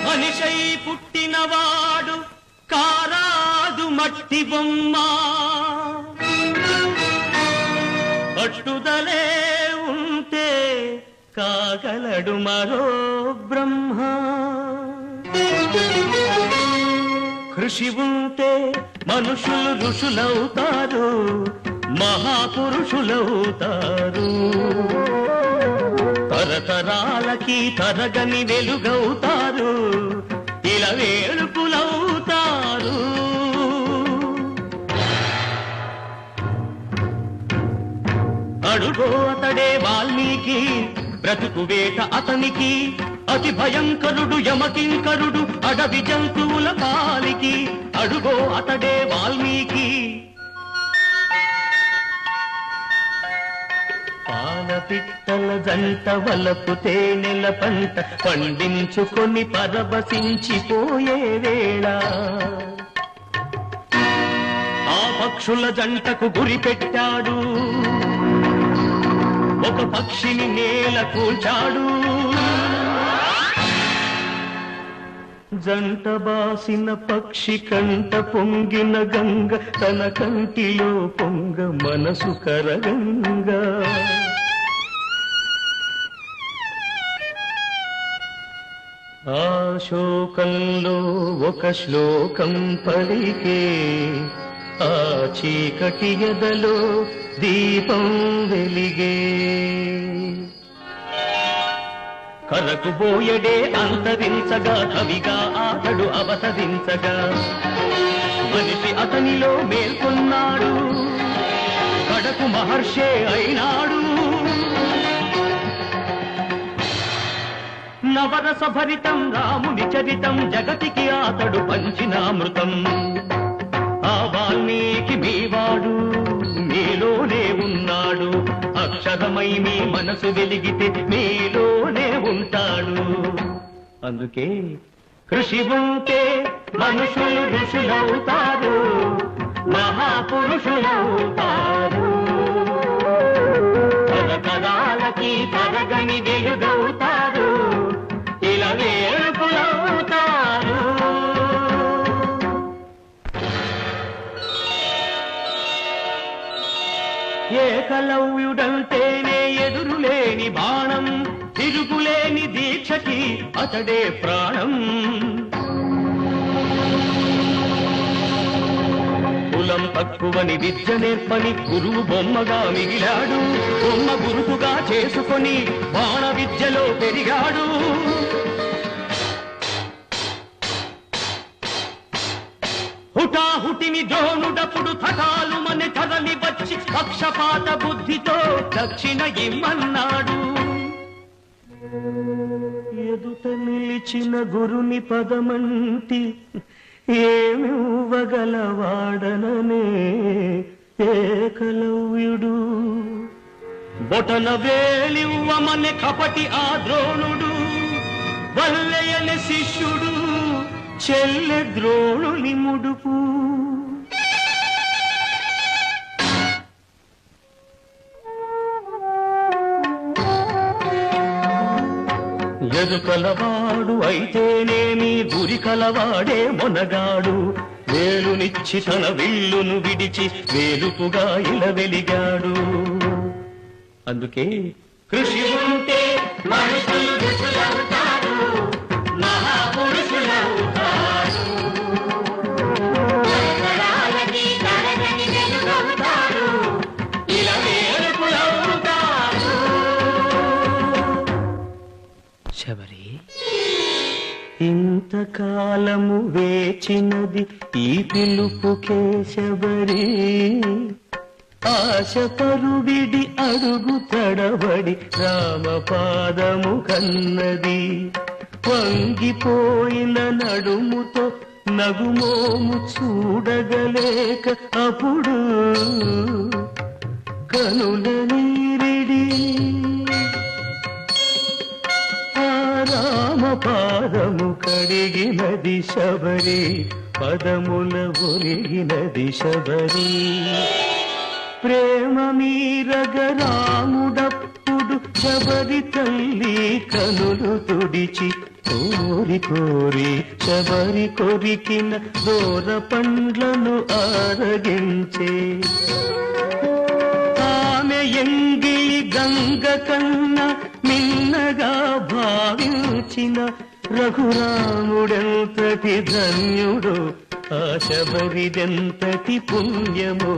మనిషై పుట్టినవాడు కారాదు మట్టి బొమ్మ పట్టుదలే ఉంటే కాగలడు మరో బ్రహ్మ కృషి ఉంటే మనుషులు ఋషులవుతారు మహాపురుషులవుతారు తరతరాలకి తరగని వెలుగవుతారు ఇలా వేడుకులవుతారు అడుగో అతడే వాల్మీకి బ్రతుకు వేట అతనికి అతి భయంకరుడు యమకింకరుడు అడవి జంతువుల పాలికి అడుగో అతడే వాల్మీకి పాలపిట్టల జంట వలపు తేనెల పంట పండించుకొని పరవశించిపోయే వేళ ఆ పక్షుల జంటకు గురి పెట్టాడు ఒక పక్షిని నేల కూల్చాడు జంట బాసిన పక్షి కంట పొంగిన గంగ తన కంటిలో పొంగ మనసు కరగంగా ఆ శోకంలో ఒక శ్లోకం పలికే ఆ చీకటి ఎదలో దీపం వెలిగే కరకు బోయడే అంతరించగా కవిగా ఆతడు అవతరించగా మనిషి అతనిలో మేల్కొన్నాడు కడకు మహర్షే అయినాడు నవరస భరితం రాముని చరితం జగతికి ఆతడు పంచినామృతం ఆ వాల్మీకి మీవాడు మీలోనే ఉన్నాడు అక్షరమై మీ మనసు వెలిగితే మీలోనే ఉంటాడు అందుకే కృషి ఉంటే మనుషులు ఋషులవుతారు మహాపురుషులవుతారు తరతరాలకి తరగని వెలుగవుతారు ఇలా వేడుకులవుతారు ఏకలవ్యుడంటేనే ఎదురులేని బాణం తిరుగులేని దీక్షకి అతడే ప్రాణం కులం తక్కువని విద్య నేర్పని గురువు బొమ్మగా మిగిలాడు బొమ్మ గురుతుగా చేసుకొని బాణ విద్యలో పెరిగాడు హుటాహుటిని ద్రోణుడప్పుడు తటాలు మన కదలి వచ్చి పక్షపాత బుద్ధితో దక్షిణ ఇమ్మన్నాడు ఎదుట నిలిచిన గురుని పదమంటి ఏమివ్వగలవాడననే ఏకలవ్యుడు బొటన వేలివ్వమనే కపటి ఆ ద్రోణుడు వల్లయని శిష్యుడు చెల్లె ద్రోణుని ముడుపు ఎదుకలవాడు అయితేనేమి గురి కలవాడే మొనగాడు వేలునిచ్చి తన విల్లును విడిచి వేలుపుగా ఇలా వెలిగాడు అందుకే కృషి ఉంటే మనుషులు ఋషులవుతారు మహాపురుషులవుతారు తరగని వెలుగవుతారు ఇలా వేడుకులవుతారు శబరి ఇంతకాలము వేచినది ఈ పిలుపుకే శబరి ఆశపరుడిడి అడుగు తడబడి రామపాదము కన్నది వంగిపోయిన నడుముతో నగుమోము చూడగలేక అప్పుడు కనుల నీరిడి ఆ రామపాదము కడిగినది శబరి పదముల ఒరిగినది శబరి ప్రేమ మీరగ రాముడప్పుడు శబరి తల్లి కనులు తుడిచి కోరి కోరి శబరి కొరికిన దూర పండ్లను ఆరగించే ఆమె ఎంగిలి గంగ కన్నా మిన్నగా భావించిన రఘురాముడెంతటి ధన్యుడు ఆ శబరిదెంతటి పుణ్యము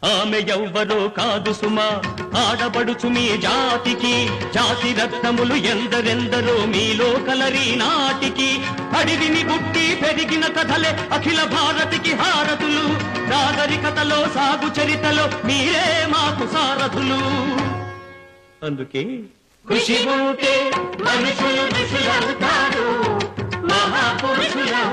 ఆమె ఎవ్వరో కాదు సుమా ఆడబడుచు మీ జాతికి జాతి రత్నములు ఎందరెందరో మీలో కలరి నాటికి అడివిని బుట్టి పెరిగిన కథలే అఖిల భారతికి హారతులు నాగరికతలో సాగు చరితలో మీరే మాకు సారథులు అందుకే కృషి ఉంటే మనుషులు ఋషులవుతారు మహాపురుషులవుతారు